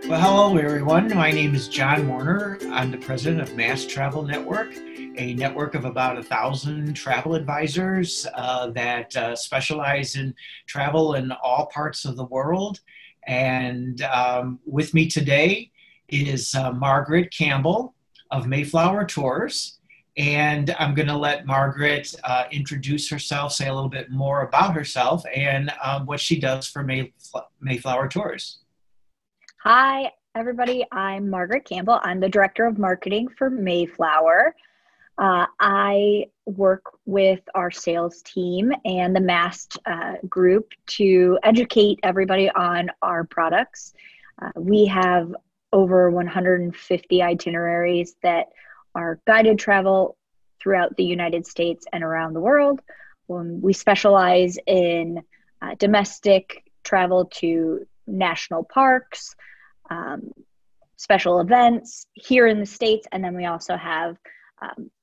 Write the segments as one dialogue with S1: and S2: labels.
S1: Well, hello everyone. My name is John Werner. I'm the president of MAST Travel Network, a network of about 1,000 travel advisors that specialize in travel in all parts of the world. And with me today is Margaret Campbell of Mayflower Tours. And I'm going to let Margaret introduce herself, say a little bit more about herself and what she does for Mayflower Tours.
S2: Hi, everybody. I'm Margaret Campbell. I'm the Director of Marketing for Mayflower. I work with our sales team and the MAST group to educate everybody on our products. We have over 150 itineraries that are guided travel throughout the United States and around the world. We specialize in domestic travel to national parks, special events here in the States, and then we also have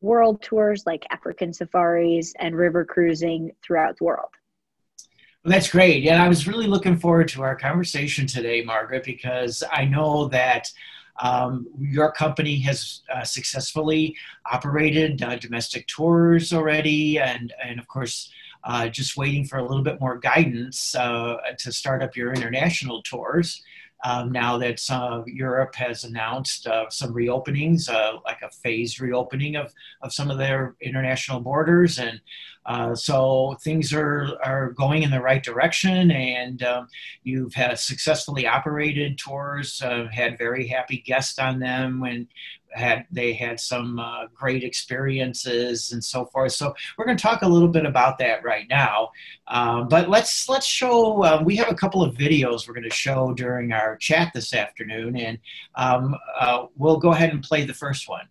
S2: world tours like African safaris and river cruising throughout the world.
S1: Well, that's great. Yeah, I was really looking forward to our conversation today, Margaret, because I know that your company has successfully operated domestic tours already, and of course, just waiting for a little bit more guidance to start up your international tours. Now that Europe has announced some reopenings, like a phased reopening of some of their international borders. And so things are going in the right direction, and you've had successfully operated tours, had very happy guests on them when they had some great experiences and so forth. So we're going to talk a little bit about that right now. But let's show, we have a couple of videos we're going to show during our chat this afternoon, and we'll go ahead and play the first one.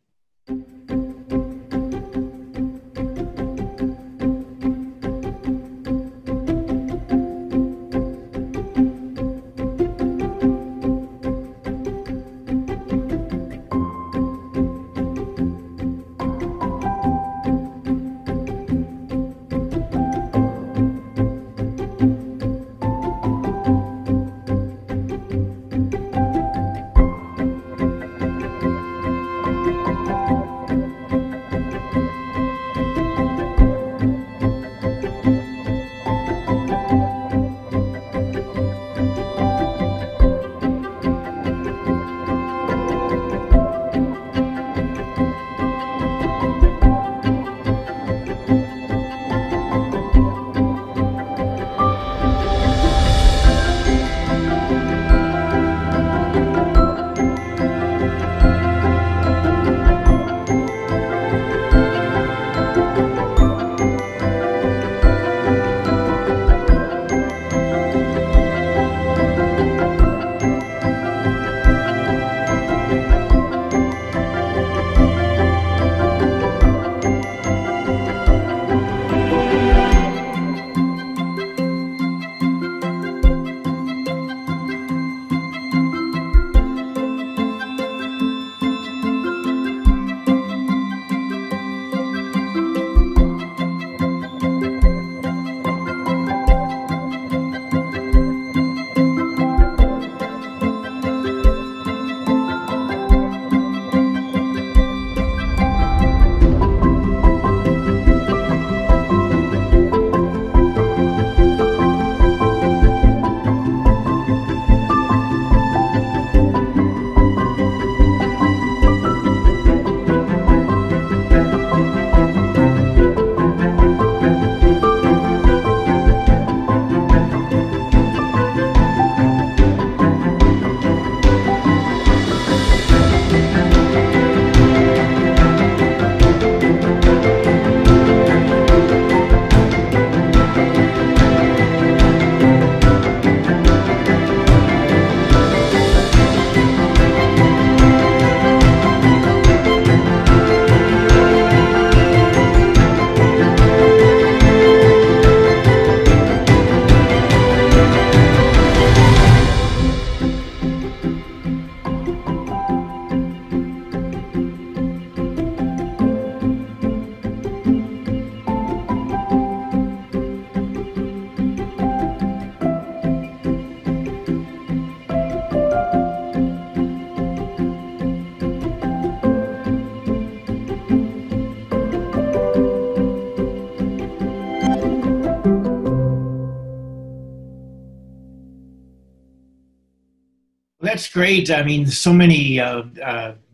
S1: That's great. I mean, so many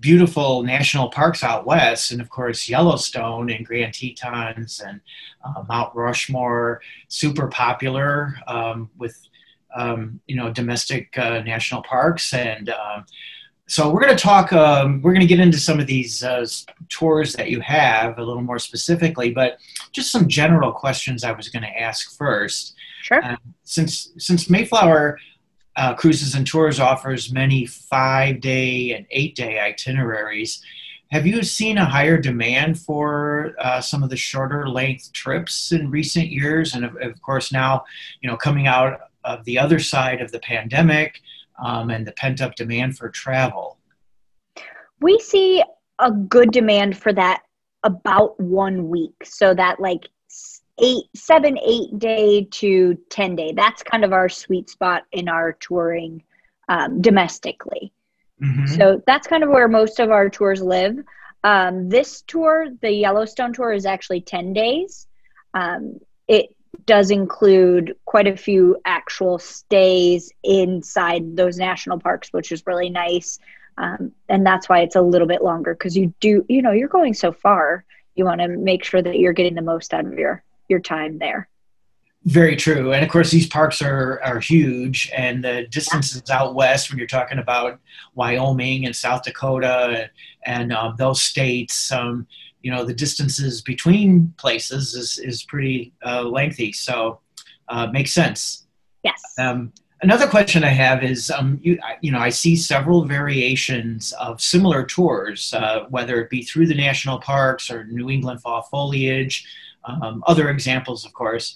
S1: beautiful national parks out west, and of course Yellowstone and Grand Tetons and Mount Rushmore, super popular with domestic national parks. And so we're going to talk. We're going to get into some of these tours that you have a little more specifically, but just some general questions I was going to ask first.
S2: Sure.
S1: Since Mayflower Cruises and Tours offers many 5-day and 8-day itineraries, have you seen a higher demand for some of the shorter length trips in recent years? And of course now, coming out of the other side of the pandemic and the pent up demand for travel.
S2: We see a good demand for that about 1 week. So that like 8 day to 10-day. That's kind of our sweet spot in our touring domestically. Mm-hmm. So that's kind of where most of our tours live. This tour, the Yellowstone tour, is actually 10 days. It does include quite a few actual stays inside those national parks, which is really nice. And that's why it's a little bit longer, because you're going so far. You want to make sure that you're getting the most out of your time there.
S1: Very true. And of course, these parks are huge, and the distances out west, when you're talking about Wyoming and South Dakota and those states, the distances between places is pretty lengthy. So makes sense.
S2: Yes.
S1: Another question I have is, I see several variations of similar tours, whether it be through the national parks or New England fall foliage, other examples, of course.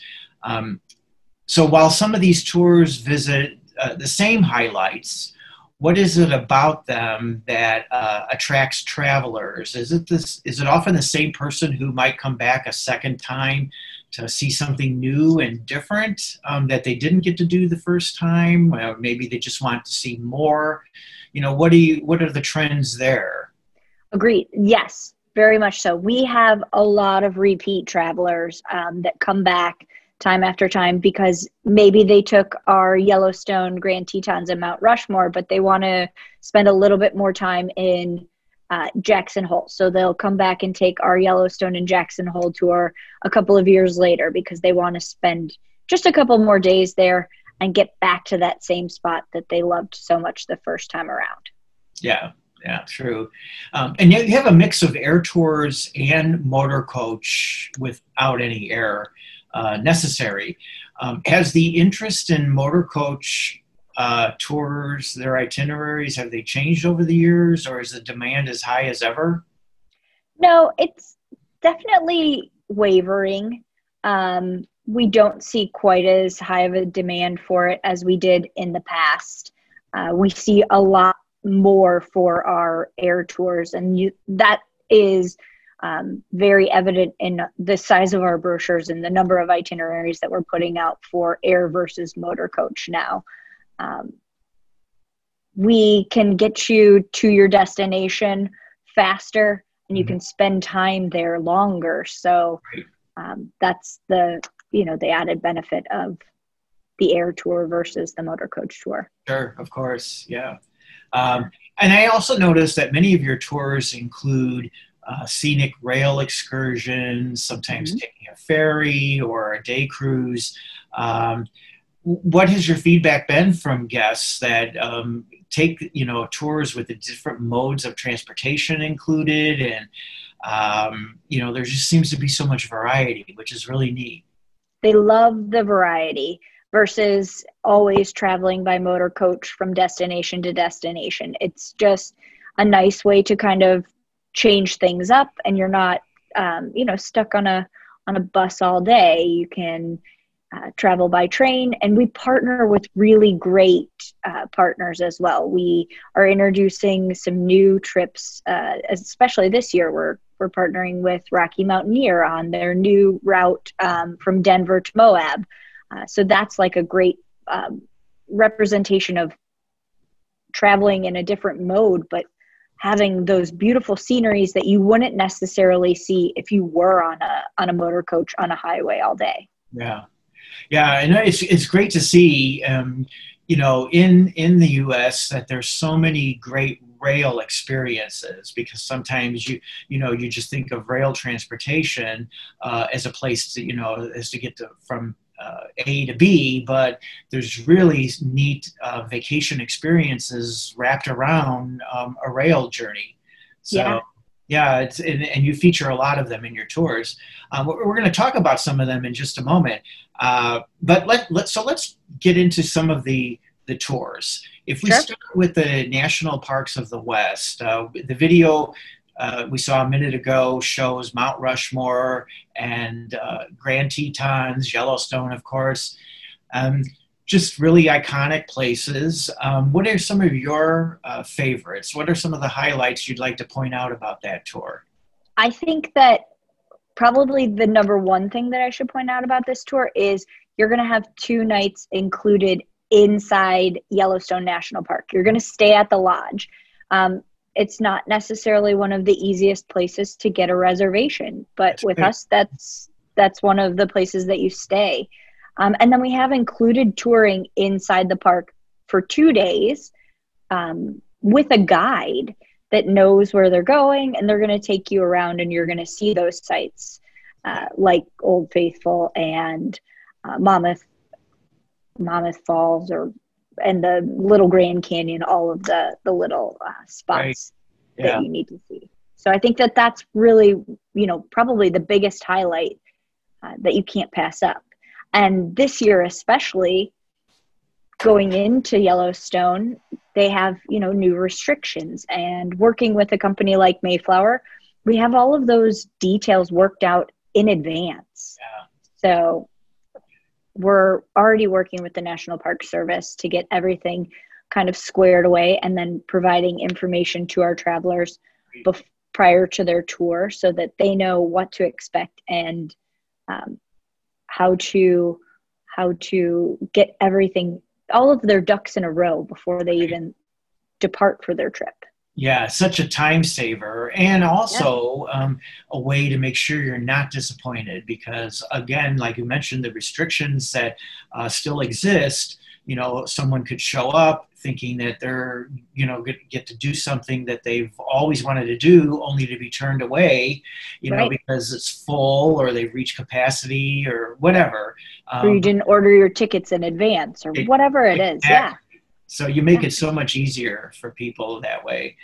S1: So while some of these tours visit the same highlights, what is it about them that attracts travelers? Is it often the same person who might come back a second time to see something new and different that they didn't get to do the first time? Maybe they just want to see more. What are the trends there?
S2: Agreed. Yes, very much so. We have a lot of repeat travelers that come back time after time because maybe they took our Yellowstone, Grand Tetons, and Mount Rushmore, but they want to spend a little bit more time in Jackson Hole. So they'll come back and take our Yellowstone and Jackson Hole tour a couple of years later because they want to spend just a couple more days there and get back to that same spot that they loved so much the first time around.
S1: Yeah, true. And yet you have a mix of air tours and motor coach without any air necessary. Has the interest in motor coach tours, their itineraries, have they changed over the years, or is the demand as high as ever?
S2: No, it's definitely wavering. We don't see quite as high of a demand for it as we did in the past. We see a lot more for our air tours, and that is very evident in the size of our brochures and the number of itineraries that we're putting out for air versus motor coach now. We can get you to your destination faster, and you can spend time there longer. So that's the added benefit of the air tour versus the motor coach tour.
S1: Sure, of course, yeah. And I also noticed that many of your tours include scenic rail excursions, sometimes taking a ferry or a day cruise. What has your feedback been from guests that take tours with the different modes of transportation included, and there just seems to be so much variety, which is really neat.
S2: They love the variety versus always traveling by motor coach from destination to destination. It's just a nice way to kind of change things up, and you're not stuck on a bus all day. You can travel by train, and we partner with really great partners as well. We are introducing some new trips, especially this year. We're partnering with Rocky Mountaineer on their new route from Denver to Moab. So that's like a great representation of traveling in a different mode, but having those beautiful sceneries that you wouldn't necessarily see if you were on a motor coach on a highway all day.
S1: Yeah. Yeah, and it's great to see, in the U.S. that there's so many great rail experiences, because sometimes you just think of rail transportation as a place to as to get from A to B, but there's really neat vacation experiences wrapped around a rail journey. So.
S2: Yeah,
S1: Yeah, and you feature a lot of them in your tours. We're going to talk about some of them in just a moment. But let's get into some of the tours. If we
S2: sure.
S1: start with the national parks of the West, the video we saw a minute ago shows Mount Rushmore and Grand Tetons, Yellowstone, of course. Just really iconic places. What are some of your favorites? What are some of the highlights you'd like to point out about that tour?
S2: I think that probably the number one thing that I should point out about this tour is you're going to have 2 nights included inside Yellowstone National Park. You're going to stay at the lodge. It's not necessarily one of the easiest places to get a reservation, but
S1: That's
S2: with
S1: great.
S2: us, that's one of the places that you stay. And then we have included touring inside the park for 2 days with a guide that knows where they're going, and they're going to take you around and you're going to see those sites like Old Faithful and Mammoth Falls and the Little Grand Canyon, all of the little spots
S1: Right. Yeah.
S2: that you need to see. So I think that that's really, probably the biggest highlight that you can't pass up. And this year, especially going into Yellowstone, they have, new restrictions, and working with a company like Mayflower, we have all of those details worked out in advance.
S1: Yeah.
S2: So we're already working with the National Park Service to get everything kind of squared away, and then providing information to our travelers prior to their tour so that they know what to expect and how to get everything, all of their ducks in a row before they even depart for their trip.
S1: Yeah, such a time saver, and also a way to make sure you're not disappointed, because again, like you mentioned, the restrictions that still exist. Someone could show up thinking that they're get to do something that they've always wanted to do, only to be turned away,
S2: Right.
S1: because it's full, or they've reached capacity, or whatever.
S2: Or you didn't order your tickets in advance, or whatever it is. Yeah.
S1: So you make it so much easier for people that way.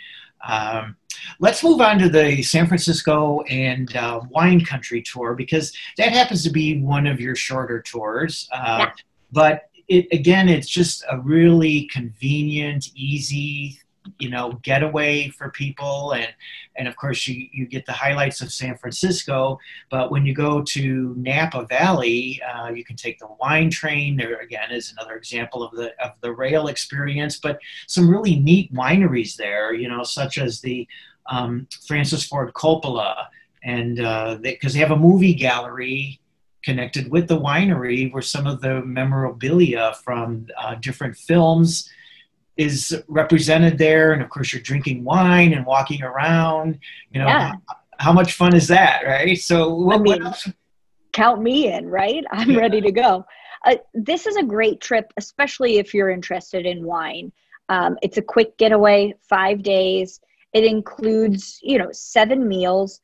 S1: Let's move on to the San Francisco and wine country tour, because that happens to be one of your shorter tours. But it's just a really convenient, easy, getaway for people. And of course you get the highlights of San Francisco, but when you go to Napa Valley, you can take the wine train. There again is another example of the rail experience, but some really neat wineries there, such as the Francis Ford Coppola, and because they have a movie gallery connected with the winery, where some of the memorabilia from different films is represented there. And of course you're drinking wine and walking around, how much fun is that, right? So what else?
S2: Count me in, right? I'm ready to go. This is a great trip, especially if you're interested in wine. It's a quick getaway, 5 days. It includes, 7 meals.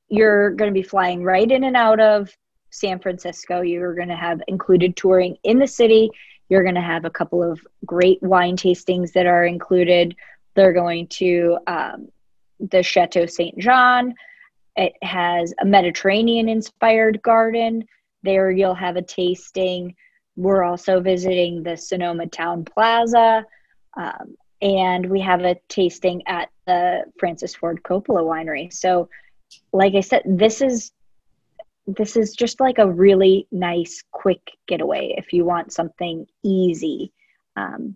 S2: You're going to be flying right in and out of San Francisco. You're going to have included touring in the city. You're going to have a couple of great wine tastings that are included. They're going to the Chateau Saint Jean. It has a Mediterranean-inspired garden. There you'll have a tasting. We're also visiting the Sonoma Town Plaza. And we have a tasting at the Francis Ford Coppola Winery. So, like I said, this is just like a really nice, quick getaway if you want something easy. And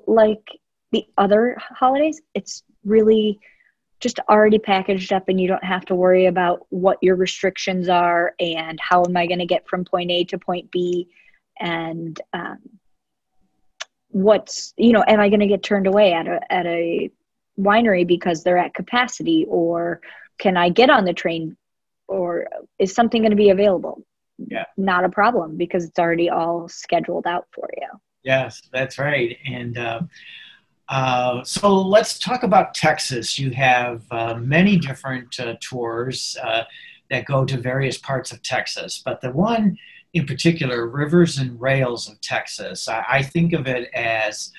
S2: like the other holidays, it's really just already packaged up, and you don't have to worry about what your restrictions are and how am I going to get from point A to point B, and am I going to get turned away at a winery because they're at capacity, or can I get on the train, or is something going to be available?
S1: Yeah.
S2: not a problem because it's already all scheduled out for you.
S1: Yes, that's right. And so let's talk about Texas. You have many different tours that go to various parts of Texas, but the one in particular, Rivers and Rails of Texas, I think of it as,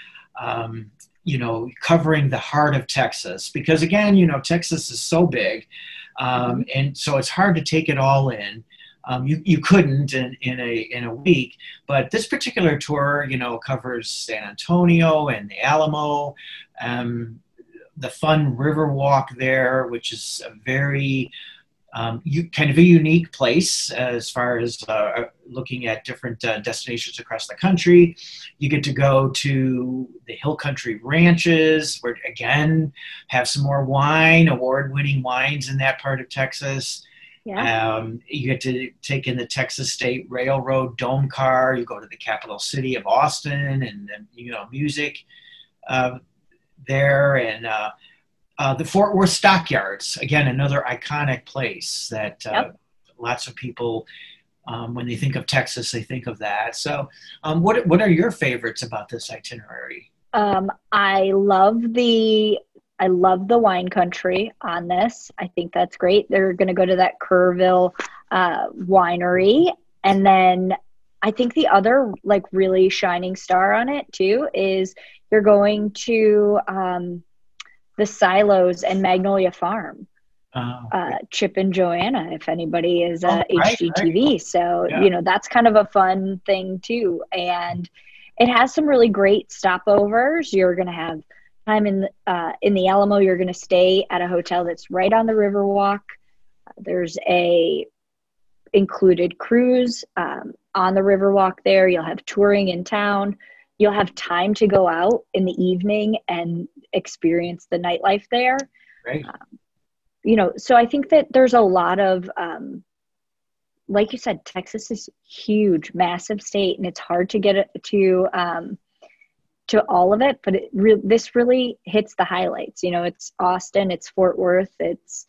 S1: you know, covering the heart of Texas, because again, you know, Texas is so big, and so it's hard to take it all in. You couldn't in a week, but this particular tour, you know, covers San Antonio and the Alamo, the fun river walk there, which is a very kind of a unique place as far as looking at different destinations across the country. You get to go to the Hill Country ranches, where again have some more wine, award-winning wines in that part of Texas.
S2: Yeah.
S1: You get to take in the Texas State Railroad dome car. You go to the capital city of Austin, and you know, music there, and the Fort Worth Stockyards, again, another iconic place that lots of people, when they think of Texas, they think of that. So what are your favorites about this itinerary?
S2: I love the wine country on this. I think that's great. They're going to go to that Kerrville winery. And then I think the other like really shining star on it too is you're going to the Silos and Magnolia Farm. Chip and Joanna, if anybody is HGTV. Right. So, you know, that's kind of a fun thing too. And it has some really great stopovers. You're going to have time in the Alamo. You're going to stay at a hotel that's right on the Riverwalk. There's a included cruise on the Riverwalk there. You'll have touring in town. You'll have time to go out in the evening and experience the nightlife there.
S1: Right.
S2: You know, so I think that there's a lot of, like you said, Texas is huge, massive state, and it's hard to get to all of it, but this really hits the highlights. You know, it's Austin, it's Fort Worth, it's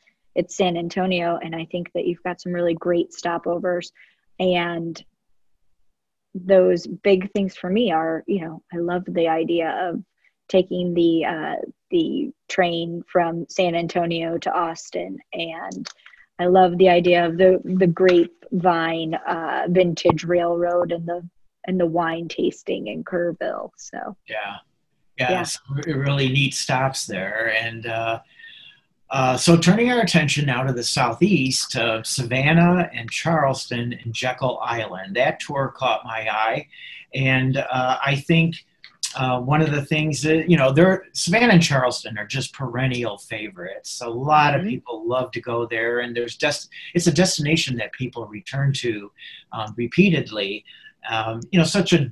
S2: San Antonio, and I think that you've got some really great stopovers. And those big things for me are, you know, I love the idea of taking the train from San Antonio to Austin, and I love the idea of the grapevine vintage railroad and the wine tasting in Kerrville. So
S1: yeah. So really neat stops there. And so turning our attention now to the southeast, Savannah and Charleston and Jekyll Island. That tour caught my eye, and I think one of the things that, you know, Savannah and Charleston are just perennial favorites. A lot of people love to go there, and it's a destination that people return to repeatedly. You know, such a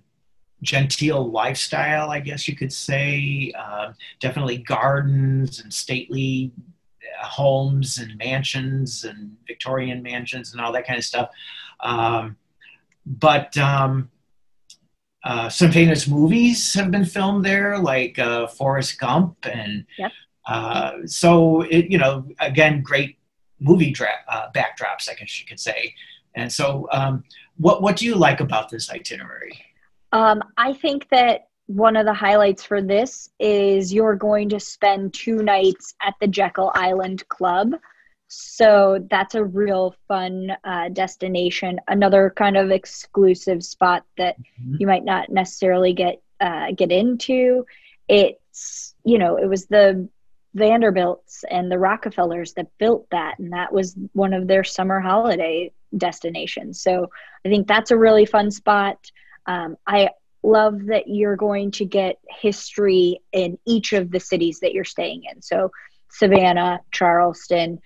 S1: genteel lifestyle, I guess you could say. Definitely gardens and stately homes and mansions and Victorian mansions and all that kind of stuff. But some famous movies have been filmed there, like Forrest Gump, and so it, you know, again, great movie backdrops, I guess you could say. And so, what do you like about this itinerary?
S2: I think that one of the highlights for this is you're going to spend 2 nights at the Jekyll Island Club. So that's a real fun destination. Another kind of exclusive spot that you might not necessarily get into. It's, you know, it was the Vanderbilts and the Rockefellers that built that, and that was one of their summer holiday destinations. So I think that's a really fun spot. I love that you're going to get history in each of the cities that you're staying in. So Savannah, Charleston,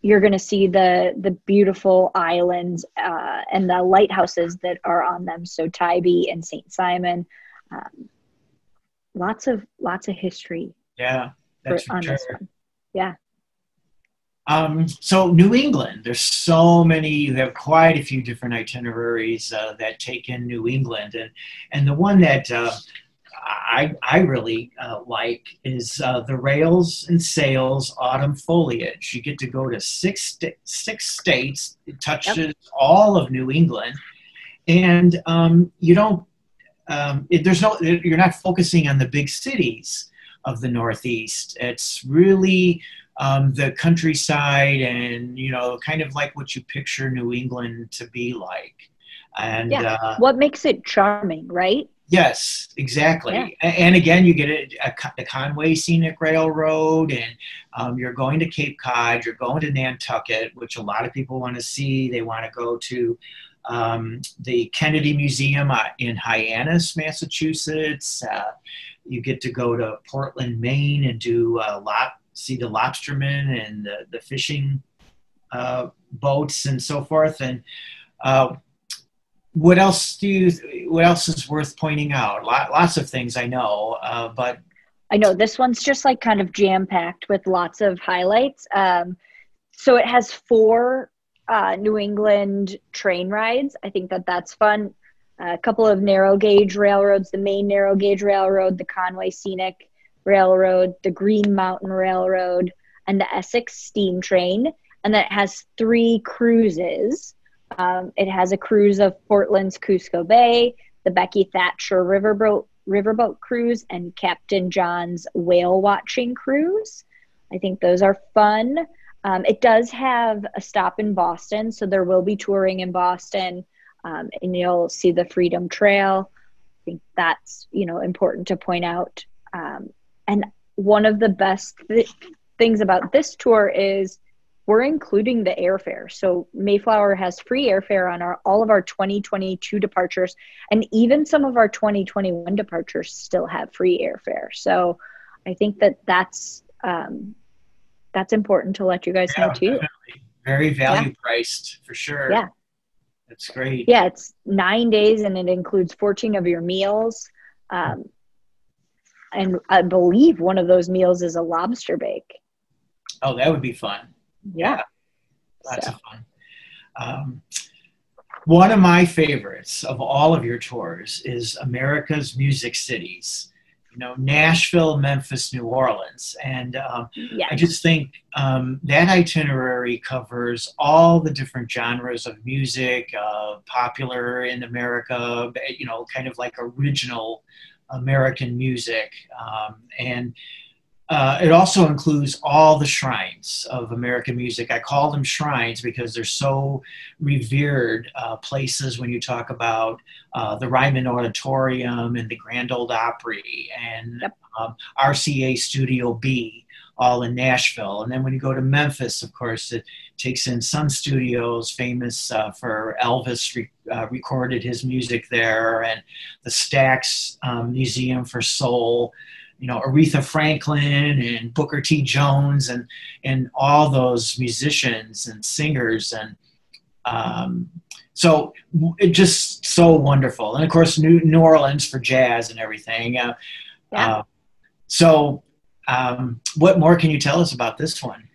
S2: you're going to see the beautiful islands and the lighthouses that are on them. So Tybee and St. Simon, lots of history.
S1: Yeah, that's
S2: on
S1: sure.
S2: This one. Yeah.
S1: So New England, there's so many, you have quite a few different itineraries that take in New England. And the one that I really like is the Rails and Sails Autumn Foliage. You get to go to six states. It touches all of New England, and you don't. You're not focusing on the big cities of the Northeast. It's really the countryside, and kind of like what you picture New England to be like. And
S2: what makes it charming, right?
S1: Yes, exactly. Yeah. And again, you get the Conway Scenic Railroad, and you're going to Cape Cod, you're going to Nantucket, which a lot of people want to see. They want to go to the Kennedy Museum in Hyannis, Massachusetts. You get to go to Portland, Maine, and see the lobstermen and the fishing boats and so forth. And what else is worth pointing out? Lots of things I know, but
S2: I know this one's just like kind of jam-packed with lots of highlights. So it has 4 New England train rides. I think that's fun. A couple of narrow gauge railroads, the Maine Narrow Gauge Railroad, the Conway Scenic Railroad, the Green Mountain Railroad, and the Essex Steam Train. And then it has 3 cruises. It has a cruise of Portland's Cusco Bay, the Becky Thatcher Riverboat Cruise, and Captain John's Whale Watching Cruise. I think those are fun. It does have a stop in Boston, so there will be touring in Boston, and you'll see the Freedom Trail. I think that's, important to point out. And one of the best things about this tour is we're including the airfare. So Mayflower has free airfare on all of our 2022 departures, and even some of our 2021 departures still have free airfare. So I think that's important to let you guys know too.
S1: Definitely. Very value priced for sure.
S2: Yeah.
S1: That's great.
S2: Yeah, it's 9 days and it includes 14 of your meals. And I believe one of those meals is a lobster bake.
S1: Oh, that would be fun.
S2: Yeah.
S1: Lots of fun. One of my favorites of all of your tours is America's Music Cities. Nashville, Memphis, New Orleans. And I just think that itinerary covers all the different genres of music, popular in America, kind of like original American music. And it also includes all the shrines of American music. I call them shrines because they're so revered places when you talk about the Ryman Auditorium and the Grand Ole Opry and RCA Studio B, all in Nashville. And then when you go to Memphis, of course, it takes in Sun Studios, famous for Elvis recorded his music there, and the Stax Museum for Soul. Aretha Franklin and Booker T. Jones and all those musicians and singers. And so it's just so wonderful. And of course, New Orleans for jazz and everything. So what more can you tell us about this one?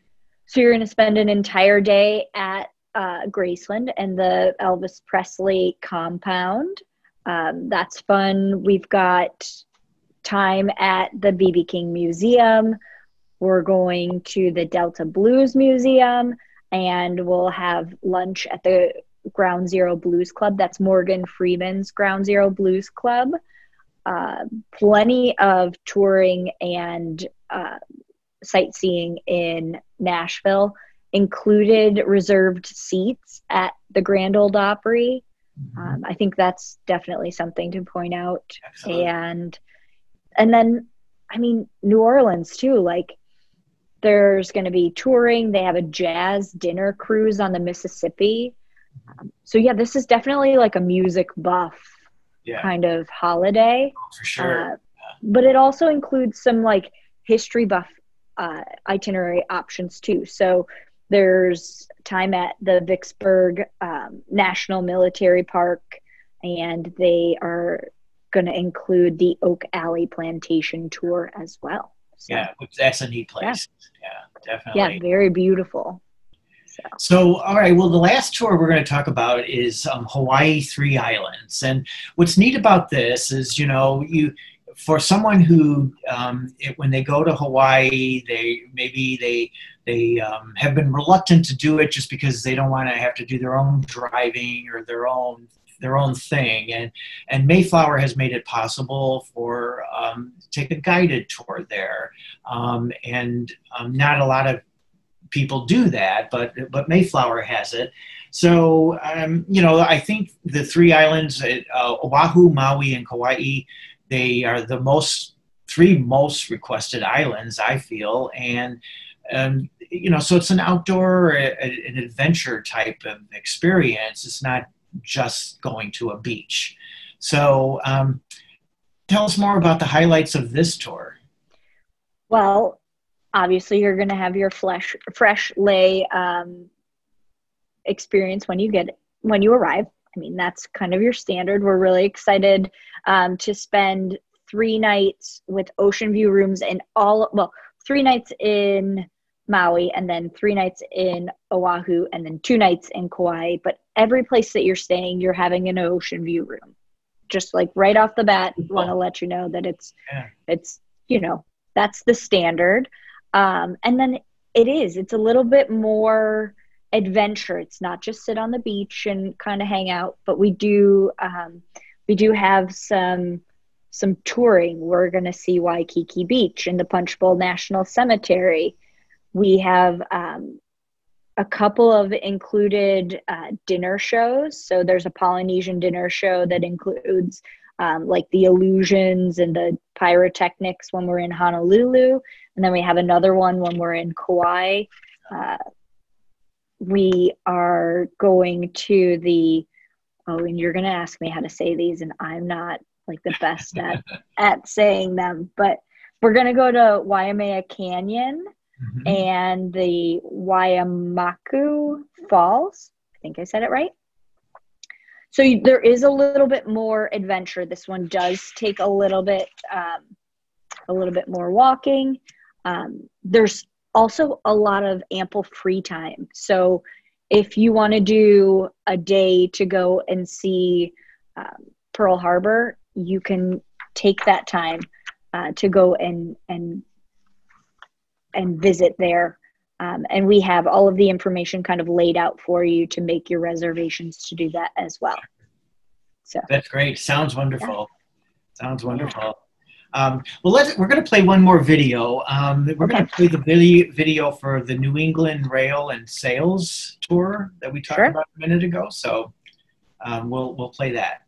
S2: So you're going to spend an entire day at Graceland and the Elvis Presley compound. That's fun. We've got time at the B.B. King Museum. We're going to the Delta Blues Museum, and we'll have lunch at the Ground Zero Blues Club. That's Morgan Freeman's Ground Zero Blues Club. Plenty of touring and sightseeing in Nashville, included reserved seats at the Grand Ole Opry. I think that's definitely something to point out. Absolutely. And then, New Orleans too, like there's going to be touring. They have a jazz dinner cruise on the Mississippi. So yeah, this is definitely like a music buff kind of holiday.
S1: Oh, for sure.
S2: But it also includes some like history buff itinerary options too. So there's time at the Vicksburg National Military Park, and they are going to include the Oak Alley Plantation Tour as well. So,
S1: that's a neat place. Yeah, definitely.
S2: Yeah, very beautiful.
S1: So, all right, well, the last tour we're going to talk about is Hawaii 3 Islands. And what's neat about this is, for someone who, when they go to Hawaii, they have been reluctant to do it just because they don't want to have to do their own driving or their own thing. And Mayflower has made it possible for take a guided tour there. And not a lot of people do that, but Mayflower has it. So, I think the three islands, Oahu, Maui, and Kauai, they are the three most requested islands, I feel. And, so it's an outdoor, an adventure type of experience. It's not just going to a beach. So tell us more about the highlights of this tour.
S2: Well, obviously you're going to have your fresh lay experience when you arrive. I mean, that's kind of your standard. We're really excited to spend 3 nights with ocean view rooms in 3 nights in Maui, and then 3 nights in Oahu, and then 2 nights in Kauai. But every place that you're staying, you're having an ocean view room. Just like right off the bat, want to let you know that it's that's the standard. And then it's a little bit more adventure. It's not just sit on the beach and kind of hang out, but we do have some touring. We're going to see Waikiki Beach and the Punch Bowl National Cemetery. We have a couple of included dinner shows. So there's a Polynesian dinner show that includes like the illusions and the pyrotechnics when we're in Honolulu. And then we have another one when we're in Kauai. We are going to and you're going to ask me how to say these, and I'm not like the best at saying them, but we're going to go to Waimea Canyon and the Waiamaku Falls. I think I said it right. So there is a little bit more adventure. This one does take a little bit more walking. There's also a lot of ample free time. So if you want to do a day to go and see Pearl Harbor, you can take that time to go and visit there. And we have all of the information kind of laid out for you to make your reservations to do that as well. So
S1: that's great. Sounds wonderful. Yeah. Sounds wonderful. We're going to play one more video. We're going to play the video for the New England Rail and Sails tour that we talked about a minute ago. So we'll play that.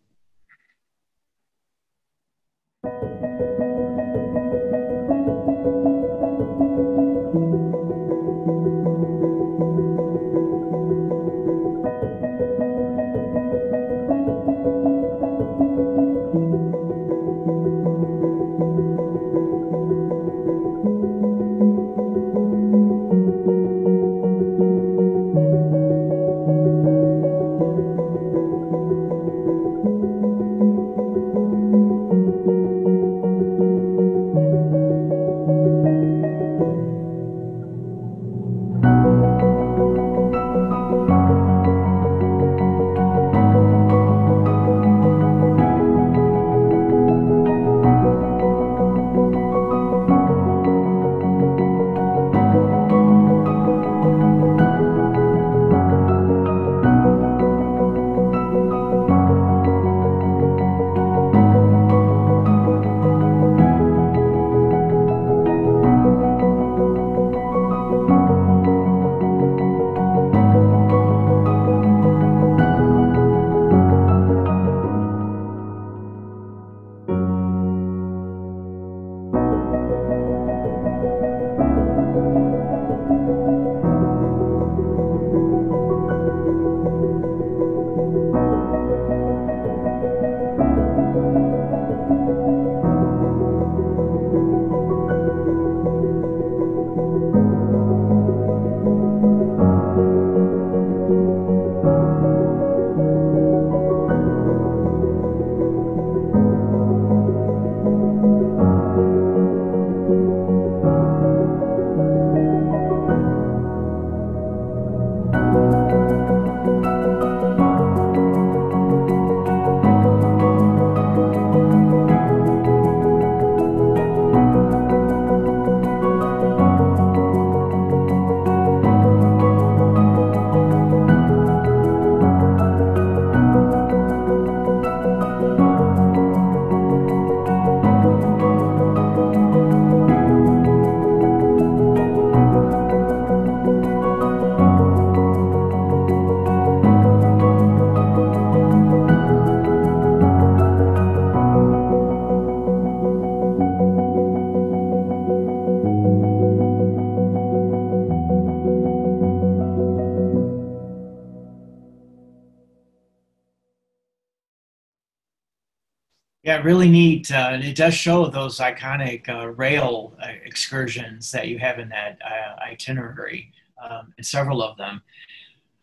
S1: Yeah, really neat. And it does show those iconic rail excursions that you have in that itinerary, and several of them.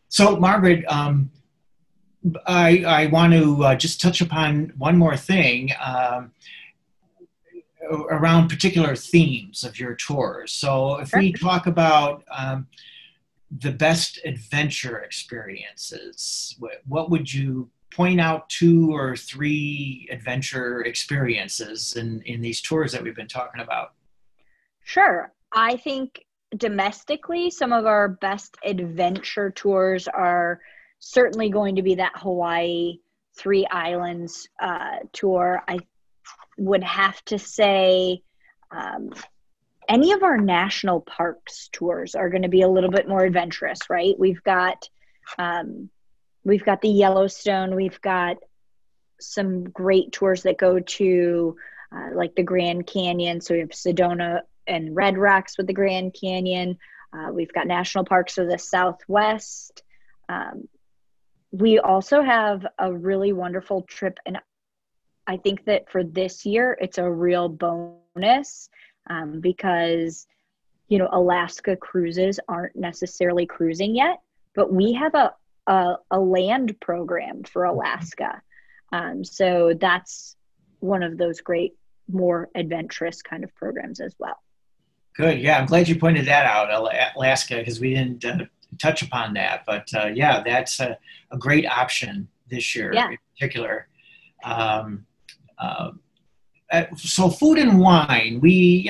S1: So, Margaret, I want to just touch upon one more thing around particular themes of your tours. So, if
S2: Sure.
S1: we talk about the best adventure experiences, what would you point out two or three adventure experiences in these tours that we've been talking about?
S2: Sure. I think domestically, some of our best adventure tours are certainly going to be that Hawaii Three Islands tour. I would have to say any of our national parks tours are going to be a little bit more adventurous, right? We've got the Yellowstone. We've got some great tours that go to like the Grand Canyon. So we have Sedona and Red Rocks with the Grand Canyon. We've got national parks of the Southwest. We also have a really wonderful trip, and I think that for this year, it's a real bonus because, you know, Alaska cruises aren't necessarily cruising yet, but we have a land program for Alaska. So that's one of those great, more adventurous kind of programs as well.
S1: Good. Yeah, I'm glad you pointed that out, Alaska, because we didn't touch upon that. But yeah, that's a great option this year in particular. So food and wine, we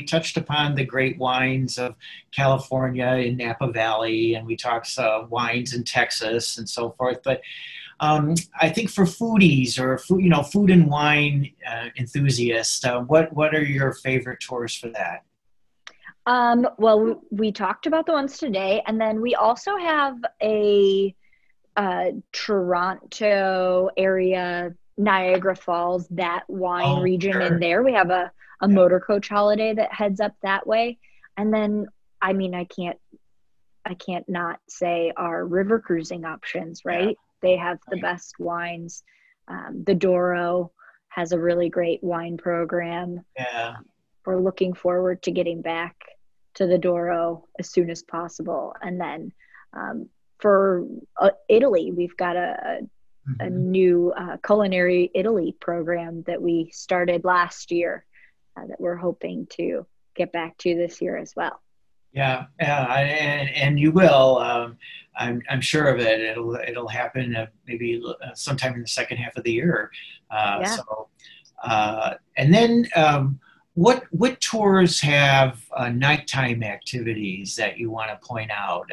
S1: touched upon the great wines of California in Napa Valley, and we talked wines in Texas and so forth. But I think for foodies or food and wine enthusiasts, what are your favorite tours for that?
S2: Well, we talked about the ones today, and then we also have a Toronto area, Niagara Falls, that wine region in there. We have a motor coach holiday that heads up that way. And then, I mean, I can't not say our river cruising options, right? They have the best wines. The Douro has a really great wine program.
S1: Yeah.
S2: We're looking forward to getting back to the Douro as soon as possible. And then for Italy, we've got a new culinary Italy program that we started last year that we're hoping to get back to this year as well.
S1: Yeah, and you will. I'm sure of it. It'll happen maybe sometime in the second half of the year. So, and then what tours have nighttime activities that you want to point out?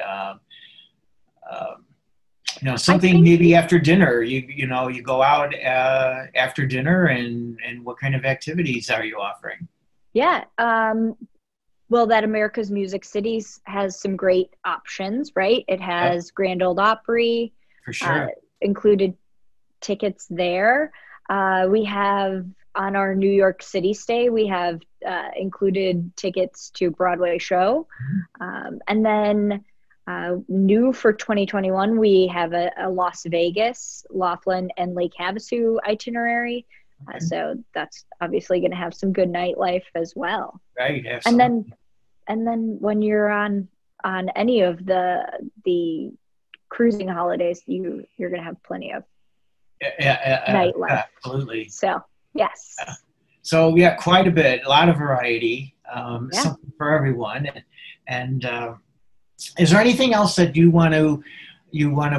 S1: Something maybe after dinner. You go out after dinner, and what kind of activities are you offering?
S2: Yeah. Well, that America's Music Cities has some great options, right? It has Grand Ole Opry.
S1: For sure.
S2: Included tickets there. We have, on our New York City stay, we have included tickets to Broadway show. And then new for 2021, we have a Las Vegas, Laughlin, and Lake Havasu itinerary. So that's obviously going to have some good nightlife as well.
S1: Right. Absolutely.
S2: And then when you're on any of the cruising holidays, you're going to have plenty of nightlife.
S1: Absolutely.
S2: So yes.
S1: So yeah, quite a bit, a lot of variety, something for everyone. And is there anything else that you want to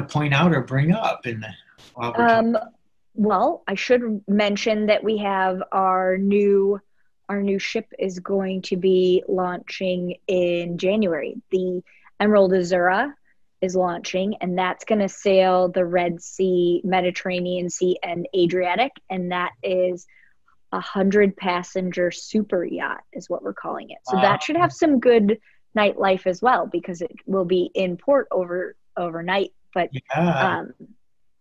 S1: point out or bring up while we're talking?
S2: Well, I should mention that we have our new ship is going to be launching in January. The Emerald Azura is launching, and that's going to sail the Red Sea, Mediterranean Sea, and Adriatic, and that is 100-passenger super yacht is what we're calling it. So that should have some good nightlife as well, because it will be in port overnight, but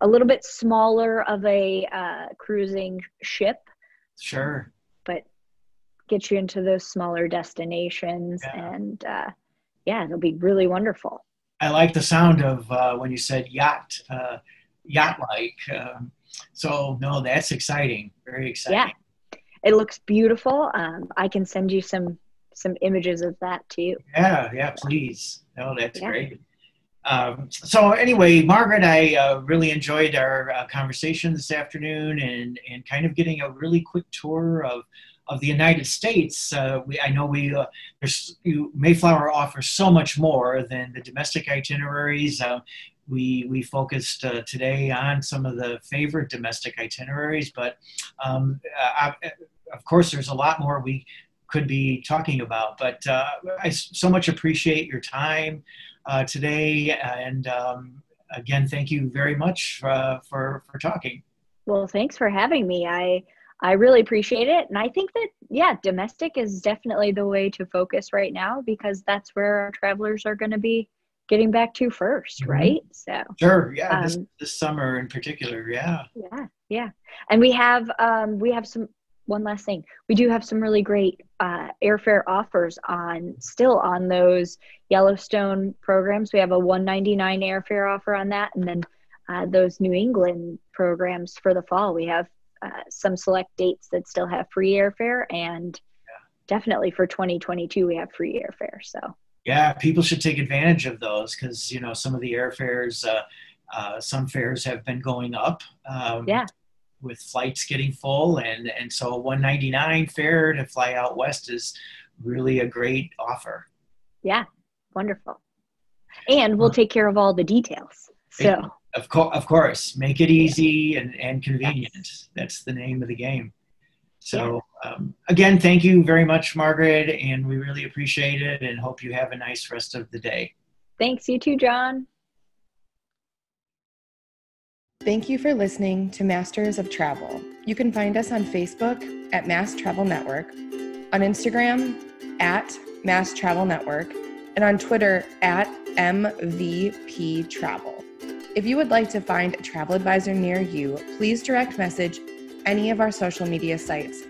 S2: a little bit smaller of a cruising ship.
S1: Sure.
S2: But get you into those smaller destinations, and it'll be really wonderful.
S1: I like the sound of when you said yacht-like. So no, that's exciting. Very exciting.
S2: Yeah, it looks beautiful. I can send you some images of that too.
S1: Yeah, please. No, that's
S2: Yeah.
S1: great. So anyway, Margaret, I really enjoyed our conversation this afternoon and kind of getting a really quick tour of the United States. I know Mayflower offers so much more than the domestic itineraries. We focused today on some of the favorite domestic itineraries, but of course there's a lot more we could be talking about. But I so much appreciate your time today, and again, thank you very much for talking.
S2: Well, thanks for having me. I really appreciate it. And I think that, yeah, domestic is definitely the way to focus right now because that's where our travelers are going to be getting back to first, right? So
S1: sure, yeah, this summer in particular, yeah.
S2: Yeah. And we have some, one last thing. We do have some really great airfare offers still on those Yellowstone programs. We have a $199 airfare offer on that. And then those New England programs for the fall, we have some select dates that still have free airfare, and definitely for 2022 we have free airfare. So
S1: yeah, people should take advantage of those because some of the airfares, some fares have been going up. With flights getting full, and so a $199 fare to fly out west is really a great offer.
S2: Yeah, wonderful. And we'll take care of all the details. So
S1: of course, make it easy and convenient. Yes. That's the name of the game. So again, thank you very much, Margaret, and we really appreciate it and hope you have a nice rest of the day.
S2: Thanks, you too, John.
S3: Thank you for listening to Masters of Travel. You can find us on Facebook at MAST Travel Network, on Instagram at MAST Travel Network, and on Twitter at MVP Travel. If you would like to find a travel advisor near you, please direct message any of our social media sites